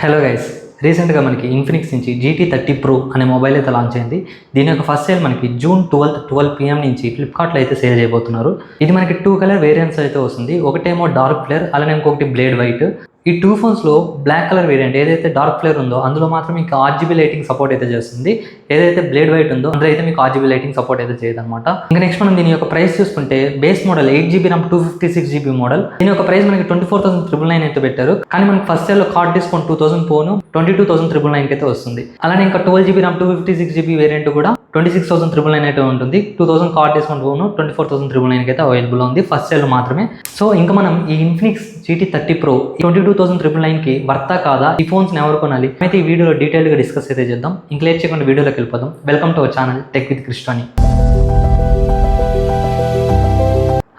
Hello guys, రీసెంట్గా మనకి Infinix నుంచి GT30 Pro అనే మొబైల్ అయితే లాంచ్ అయింది. దీని యొక్క ఫస్ట్ సేల్ మనకి జూన్ 12 PM నుంచి ఫ్లిప్కార్ట్లో అయితే సేల్ చేయబోతున్నారు. ఇది మనకి 2 కలర్ వేరియంట్స్ అయితే వస్తుంది. ఒకటేమో డార్క్ ఫ్లేర్, అలానే ఇంకొకటి బ్లేడ్ వైట్. ఈ 2 ఫోన్స్లో బ్లాక్ కలర్ వేరియంట్ ఏదైతే డార్క్ ఫ్లేర్ ఉందో అందులో మాత్రం మీకు RGB లైటింగ్ సపోర్ట్ అయితే చేస్తుంది. ఏదైతే బ్లేడ్ వైట్ ఉందో అందులో అయితే మీకు RGB లైటింగ్ సపోర్ట్ అయితే చేయదు అనమాట. ఇంకా నెక్స్ట్ మనం దీని యొక్క ప్రైస్ చూసుకుంటే base model 8GB RAM 256GB model. దీని యొక్క ప్రైస్ మనకి 24,999 అయితే పెట్టారు. కానీ మనకి ఫస్ట్ సేల్ లో కార్డ్ డిస్కౌంట్ 2,000 పోను 22,999 అయితే వస్తుంది. అలానే ఇంకా 12GB RAM 256GB వేరియంట్ కూడా 26,999 అయితే ఉంటుంది. 2,000 కార్డ్ డిస్కౌంట్ పోను 24,999 అయితే అవైలబుల్ ఉంది ఫస్ట్ సేల్ లో మాత్రమే. సో ఇంకా మనం ఈ ఇన్ఫినిక్స్ GT30 Pro 22,999కి వర్తా కాదా, ఈ ఫోన్స్ ఎవరు కొనాలి అయితే ఈ వీడియోలో డీటెయిల్ గా డిస్కస్ అయితే చేద్దాం. ఇంకా లేట్ చేయకుండా వీడియోలోకి వెళ్ళిపోదాం. Welcome to our channel tech with Krishna.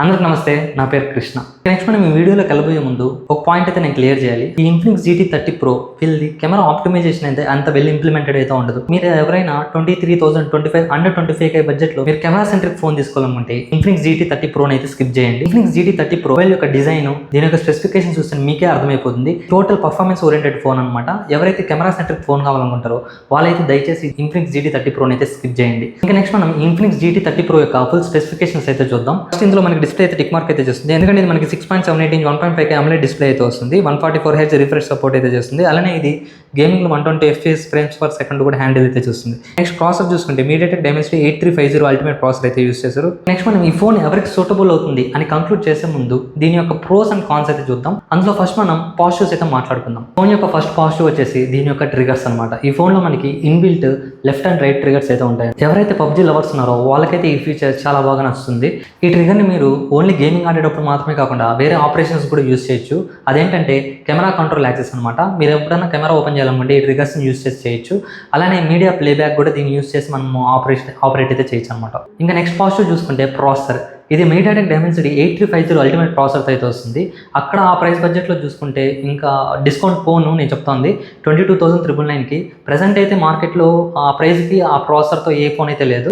అందరికి నమస్తే, నా పేరు కృష్ణ. నెక్స్ట్ మనం ఈ వీడియోలోకి వెళ్ళబోయే ముందు ఒక పాయింట్ అయితే నేను క్లియర్ చేయాలి. ఈ ఇన్ఫినిక్స్ GT30 Pro వీళ్ళది కెమెరా ఆప్టిమైజేషన్ అయితే అంత వెల్ ఇంప్లిమెంటెడ్ అయితే ఉండదు. మీరు ఎవరైనా 23,025 అండర్ 25K బడ్జెట్ లో మీరు కెమెరా సెంట్రిక్ ఫోన్ తీసుకోవాలనుకుంటే ఇన్ఫినిక్స్ GT30 Pro అయితే స్కిప్ చేయండి. ఇన్ఫినిక్స్ GT30 Pro యొక్క డిజైన్, దీని యొక్క స్పెసిఫికేషన్ చూస్తే మీకే అర్థమైపోతుంది. టోటల్ పర్ఫార్మెన్స్ ఓరియంటెడ్ ఫోన్ అనమాట. ఎవరైతే కెమెరా సెంట్రిక్ ఫోన్ కావాలనుకుంటారో వాళ్ళైతే దయచేసి ఇన్ఫినిక్స్ GT30 Pro అయితే స్కిప్ చేయండి. ఇంకా నెక్స్ట్ మనం ఇన్ఫినిక్స్ GT30 Pro యొక్క ఫుల్ స్పెసిఫికేషన్స్ అయితే చూద్దాం. ఫస్ట్ ఇందులో మనకి డిస్ప్లే అయితే టిక్ మార్క్ అయితే చేస్తుంది. ఎందుకంటే ఇది మనకి 6.78 ఇంచ్ 1.5K AMOLED డిస్ప్లే అయితే వస్తుంది. 144Hz రిఫ్రెష్ సపోర్ట్ అయితే చేస్తుంది. అలానే ఇది గేమింగ్ లో 120 FPS ఫ్రేమ్స్ పర్ సెకండ్ కూడా హ్యాండిల్ అయితే చూస్తుంది. నెక్స్ట్ ప్రాసెసర్ చూసుకుంటే MediaTek Dimensity 8350 అల్టిమేట్ ప్రాసెసర్ అయితే యూస్ చేశారు. నెక్స్ట్ మనం ఈ ఫోన్ ఎవరికి సూటబుల్ అవుతుంది అని కంక్లూడ్ చేసే ముందు దీని యొక్క ప్రోస్ అండ్ కాన్స్ అయితే చూద్దాం. అందులో ఫస్ట్ మనం పాజిటివ్స్ అయితే మాట్లాడుకుందాం. ఫోన్ యొక్క ఫస్ట్ పాజిటివ్ వచ్చేసి దీని యొక్క ట్రిగర్స్ అనమాట. ఈ ఫోన్ లో మనకి inbuilt left and right triggers అయితే ఉంటాయి. ఎవరైతే PUBG లవర్స్ ఉన్నారో వాళ్ళకైతే ఈ ఫీచర్ చాలా బాగా నచ్చుతుంది. ఈ ట్రిగర్ ని మీరు ఓన్లీ గేమింగ్ ఆడేటప్పుడు మాత్రమే కాకుండా వేరే ఆపరేషన్స్ కూడా యూస్ చేయొచ్చు. అదేంటంటే కెమెరా కంట్రోల్ యాక్సెస్ అనమాట. మీరు ఎప్పుడైనా కెమెరా ఓపెన్ చేయాలనుకుంటే ఈ ట్రిగర్స్ ని యూస్ చేసి చేయొచ్చు. అలానే మీడియా ప్లేబ్యాక్ కూడా దీన్ని యూస్ చేసి మనం ఆపరేట్ అయితే చేయొచ్చు అనమాట. ఇంకా నెక్స్ట్ పాజిటివ్ చూసుకుంటే ప్రాసెసర్. ఇది MediaTek Dimensity 8350 అల్టిమేట్ ప్రాసెసర్ అయితే వస్తుంది. అక్కడ ఆ ప్రైస్ బడ్జెట్లో చూసుకుంటే ఇంకా డిస్కౌంట్ పోను నేను చెప్తోంది 22,999కి. ప్రజెంట్ అయితే మార్కెట్లో ఆ ప్రైస్కి ఆ ప్రాసెసర్తో ఏ ఫోన్ అయితే లేదు.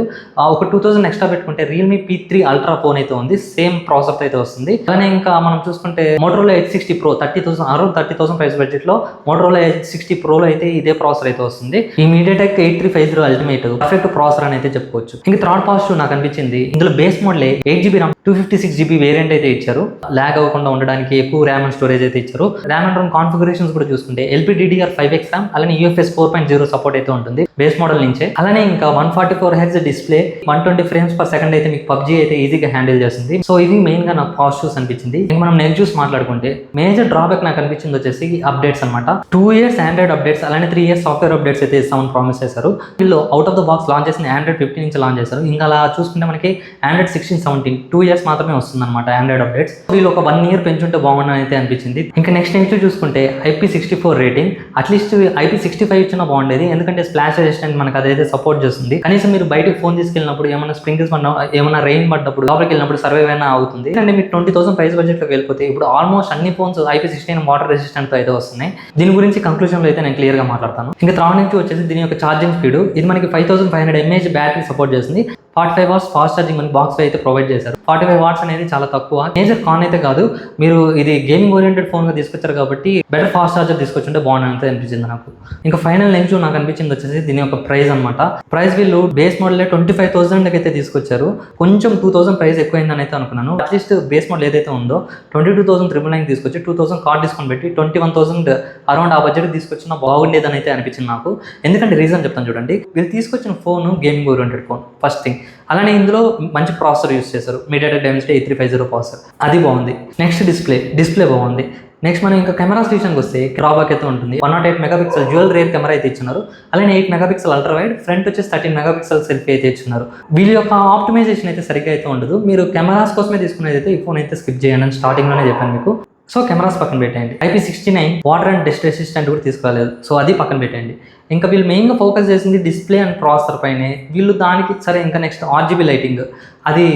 ఒక 2,000 ఎక్స్ట్రా పెట్టుకుంటే Realme P3 Ultra ఫోన్ అయితే ఉంది, సేమ్ ప్రాసెసర్ అయితే వస్తుంది. అలానే ఇంకా మనం చూసుకుంటే Motorola H60 Pro 30,000 ప్రైస్ బడ్జెట్లో Motorola H60 Proలో అయితే ఇదే ప్రాసెసర్ అయితే వస్తుంది. ఈ MediaTek 8350 అల్టిమేట్ పర్ఫెక్ట్ ప్రాసెసర్ అని అయితే చెప్పుకోవచ్చు. ఇంకా థర్డ్ పాజిటివ్ నాకు అనిపించింది, ఇందులో base మోడలే 8GB RAM 256GB variant అయితే ఇచ్చారు. ల్యాగ్ అవ్వకుండా ఉండడానికి ఎక్కువ ర్యామ్ అండ్ స్టోరేజ్ అయితే ఇచ్చారు. ర్యామ్ అండ్ ROM కాన్ఫిగరేషన్స్ కూడా చూసుకుంటే LPDDR5X RAM అలానే UFS 4.0 సపోర్ట్ అయితే ఉంటుంది బేస్ మోడల్ నుంచే. అలానే ఇంకా 144Hz display 120 frames per second అయితే మీకు PUBG అయితే ఈజీగా హ్యాండిల్ చేస్తుంది. సో ఇవి మెయిన్ గా నాకు పాజిటివ్స్ అనిపించింది. ఇంకా మనం నెగిటివ్స్ మాట్లాడుకుంటే మేజర్ డ్రాబ్యాక్ నాకు అనిపించింది వచ్చేసి అప్డేట్స్ అనమాట. 2 years ఆండ్రాయిడ్ అప్డేట్స్ అలానే 3 years సాఫ్ట్వేర్ అప్డేట్స్ అయితే ఇస్తామని ప్రామిస్ చేశారు. వీళ్ళు out of the box launch చేసిన Android 15 నుంచి లాంచ్ చేశారు. ఇంకా అలా చూసుకుంటే మనకి Android 16, 17 2 years మాత్రమే వస్తుంది అనమాట ఆండ్రాయిడ్ అప్డేట్స్. వీళ్ళు ఒక 1 year పెంచుంటే బాగుండని అయితే అనిపించింది. ఇంకా నెక్స్ట్ చూసుకుంటే IP64 రేటింగ్, అట్లీస్ట్ IP65 ఇచ్చినా బాగుండేది. ఎందుకంటే స్ప్లాష్ రెసిస్టెంట్ మనకు అదైతే సపోర్ట్ చేస్తుంది. కనీసం మీరు బయటకు ఫోన్ తీసుకెళ్ళినప్పుడు ఏమైనా స్ప్రింకిల్స్ పడినా ఏమైనా రెయిన్ పడ్డప్పుడు లోపలికి వెళ్ళినప్పుడు సర్వైవ్ అయినా అవుతుంది. అంటే మీరు 20,000 ప్రైస్ బడ్జెట్లోకి వెళ్ళిపోతే ఇప్పుడు ఆల్మోస్ట్ అన్ని ఫోన్స్ IP16 వాటర్ రెసిస్టెంట్ అయితే వస్తున్నాయి. దీని గురించి కంక్లూజన్ లో అయితే నేను క్లియర్ గా మాట్లాడతాను. ఇంకా థర్డ్ నుంచి వచ్చేసి దీని యొక్క ఛార్జింగ్ స్పీడ్. ఇది మనకి 5500 mAh బ్యాటరీ సపోర్ట్ చేస్తుంది. 45 watts ఫాస్ట్ ఛార్జింగ్ మనకి బాక్స్ అయితే ప్రొవైడ్ చేశారు. 45 watts అనేది చాలా తక్కువ. మేజర్ కాన్ అయితే కాదు, మీరు ఇది గేమింగ్ ఓరియంటెడ్ ఫోన్ గా తీసుకొచ్చారు కాబట్టి బెటర్ ఫాస్ట్ ఛార్జర్ తీసుకొచ్చుంటే బాగుంటుంది అనిపించింది నాకు. ఇంకా ఫైనల్ నెగిటివ్ నాకు అనిపించింది వచ్చేసి దీని యొక్క ప్రైస్ అనమాట. ప్రైస్ వీళ్ళు బేస్ మోడల్ 25,000 అయితే తీసుకొచ్చారు. కొంచెం 2,000 ప్రైస్ ఎక్కువైందని అయితే అనుకున్నాను. అట్లీస్ట్ బేస్ మోడల్ ఏదైతే ఉందో 22,999 తీసుకొచ్చి 2,000 కార్డ్ డిస్కౌంట్ పెట్టి 21,000 అరౌండ్ ఆ బడ్జెట్ తీసుకొచ్చినా బాగుండేదని అయితే అనిపించింది నాకు. ఎందుకంటే రీజన్ చెప్తాను చూడండి. వీళ్ళు తీసుకొచ్చిన phone gaming oriented phone first thing. అలానే ఇందులో మంచి ప్రాసెసర్ యూస్ చేశారు, MediaTek Dimensity 8350 ప్రాసెసర్, అది బాగుంది. నెక్స్ట్ డిస్ప్లే బాగుంది. నెక్స్ట్ మనం ఇంకా కెమెరాస్ విషయానికి వస్తే డ్రాబ్యాక్ అయితే ఉంటుంది. 108 మెగాపిక్సెల్ డ్యూయల్ రేర్ కెమెరా అయితే ఇచ్చినారు. అలానే 8 మెగాపిక్సెల్ అల్ట్రా వైడ్, ఫ్రంట్ వచ్చేసి 13 మెగాపిక్సెల్ సెల్ఫీ అయితే ఇచ్చినారు. వీళ్ళ యొక్క ఆప్టిమైజేషన్ అయితే సరిగ్గా అయితే ఉండదు. మీరు కెమెరాస్ కోసమే తీసుకునేది అయితే ఈ ఫోన్ అయితే స్కిప్ చేయండి అని స్టార్టింగ్ లోనే చెప్పాను మీకు. సో కెమెరాస్ పక్కన పెట్టండి. IP69 water and dust resistant కూడా తీసుకోలేదు. సో అది పక్కన పెట్టండి. ఇంకా వీళ్ళు మెయిన్గా ఫోకస్ చేసింది డిస్ప్లే అండ్ ప్రాసెసర్ పైనే. వీళ్ళు దానికి సరే ఇంకా నెక్స్ట్ RGB లైటింగ్, అది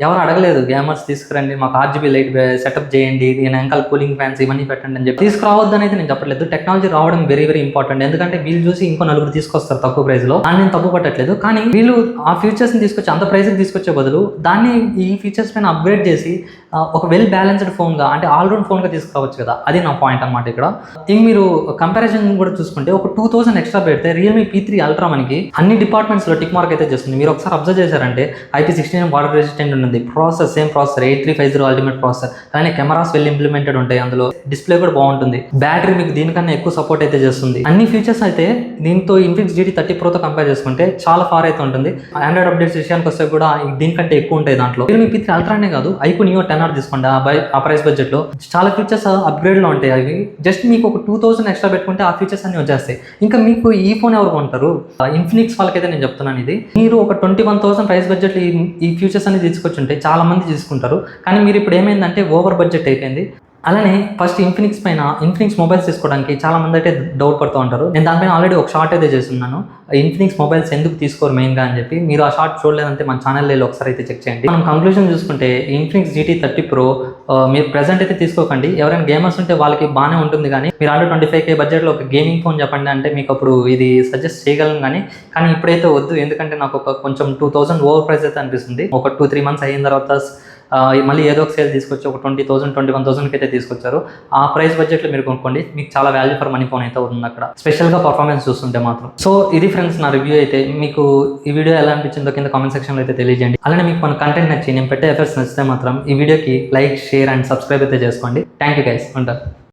ఎవరు అడగలేదు గేమర్స్ తీసుకురండి, మాకు ఆర్జీబీ లైట్ సెటప్ చేయండి, దీని వెనకాల కూలింగ్ ఫ్యాన్స్ ఇవన్నీ పెట్టండి అని చెప్పి. తీసుకురావద్దని అయితే నేను చెప్పట్లేదు. టెక్నాలజీ రావడం వెరీ వెరీ ఇంపార్టెంట్. ఎందుకంటే వీళ్ళు చూసి ఇంకో నలుగురు తీసుకొస్తారు తక్కువ ప్రైస్ లో, అని నేను తప్పు పట్టట్లేదు. కానీ వీళ్ళు ఆ ఫీచర్స్ ని తీసుకొచ్చి అంత ప్రైస్ తీసుకొచ్చే బదులు దాన్ని ఈ ఫీచర్స్ పైన అప్గ్రేడ్ చేసి ఒక వెల్ బ్యాలెన్స్డ్ ఫోన్ గా, అంటే ఆల్రౌండ్ ఫోన్ గా తీసుకురావచ్చు కదా. అది నా పాయింట్ అనమాట ఇక్కడ. ఇంక మీరు కంపారిజన్ కూడా చూసుకుంటే ఒక 2000 ఎక్స్ట్రా పెడితే రియల్మీ P3 అల్ట్రా మనకి అన్ని డిపార్ట్మెంట్స్ లో టిక్ మార్క్ అయితే చేస్తుంది. మీరు ఒకసారి అబ్జర్వ్ చేశారంటే IP69 వాటర్ రెసిస్టెంట్ ఉంది, process same processor 8350 ultimate processor, కానీ కెమెరాస్ వెల్ ఇంప్లిమెంటెడ్ ఉంటాయి అందులో, డిస్ప్లే కూడా బాగుంటుంది, బ్యాటరీ మీకు దీనికన్నా ఎక్కువ సపోర్ట్ అయితే చేస్తుంది. అన్ని ఫీచర్స్ అయితే దీంతో ఇన్ఫినిక్స్ GT30 Pro తో కంపేర్ చేసుకుంటే చాలా ఫార్ అయితే ఉంటుంది. ఆండ్రాయిడ్ అప్డేట్స్ విషయానికి వస్తే కూడా దీనికంటే ఎక్కువ ఉంటాయి దాంట్లో. రియల్మీ P3 అల్ట్రానే కాదు, iQOO Neo 10R తీసుకోండి, ఆ ప్రైస్ బడ్జెట్ లో చాలా ఫీచర్స్ అప్గ్రేడ్ లో ఉంటాయి. అవి జస్ట్ మీకు ఒక 2000 ఎక్స్ట్రా పెట్టుకుంటే ఆ ఫీచర్స్ అన్ని వచ్చేస్తాయి. ఇంకా మీకు ఈ ఫోన్ ఎవరు కొంటారు? ఇన్ఫినిక్స్ వాళ్ళకైతే నేను చెప్తున్నాను ఇది. మీరు ఒక 21,000 ప్రైస్ బడ్జెట్ ఈ ఫీచర్స్ అన్ని తీసుకొచ్చుంటే చాలా మంది తీసుకుంటారు. కానీ మీరు ఇప్పుడు ఏమైందంటే ఓవర్ బడ్జెట్ అయిపోయింది. అలానే ఫస్ట్ ఇన్ఫినిక్స్ మొబైల్స్ తీసుకోవడానికి చాలా మంది అయితే డౌట్ పడుతూ ఉంటారు. నేను దానిపైన ఆల్రెడీ ఒక షార్ట్ అయితే చేస్తున్నాను, ఇన్ఫినిక్స్ మొబైల్స్ ఎందుకు తీసుకోరు మెయిన్గా అని చెప్పి. మీరు ఆ షార్ట్ చూడలేదంటే మన ఛానల్లో ఒకసారి అయితే చెక్ చేయండి. మనం కంక్లూజన్ చూసుకుంటే ఇన్ఫినిక్స్ GT30 Pro మీరు ప్రెజెంట్ అయితే తీసుకోకండి. ఎవరైనా గేమర్స్ ఉంటే వాళ్ళకి బాగానే ఉంటుంది. కానీ మీరు ఆల్రెడీ 25K బడ్జెట్లో ఒక గేమింగ్ ఫోన్ చెప్పండి అంటే మీకు అప్పుడు ఇది సజెస్ట్ చేయగలను. కానీ ఇప్పుడైతే వద్దు, ఎందుకంటే నాకు ఒక కొంచెం 2000 ఓవర్ ప్రైస్ అయితే అనిపిస్తుంది. ఒక 2-3 మంత్స్ అయిన తర్వాత మళ్ళీ ఏదో ఒక సేల్ తీసుకొచ్చి ఒక 20,000-21,000కి అయితే తీసుకొచ్చారు. ఆ ప్రైస్ బడ్జెట్లో మీరు కొనుక్కోండి, మీకు చాలా వాల్యూ ఫర్ మనీ ఫోన్ అయితే ఉంది అక్కడ, స్పెషల్గా పర్ఫార్మెన్స్ చూస్తుంటే మాత్రం. సో ఇది ఫ్రెండ్స్ నా రివ్యూ అయితే. మీకు ఈ వీడియో ఎలా అనిపించిందో కింద కామెంట్ సెక్షన్లో అయితే తెలియజేయండి. అలానే మీకు మన కంటెంట్ నచ్చి నేను పెట్టే ఎఫర్ట్స్ నచ్చితే మాత్రం ఈ వీడియోకి లైక్, షేర్ అండ్ సబ్స్క్రైబ్ అయితే చేసుకోండి. థ్యాంక్ యూ గైస్, ఉంటాను.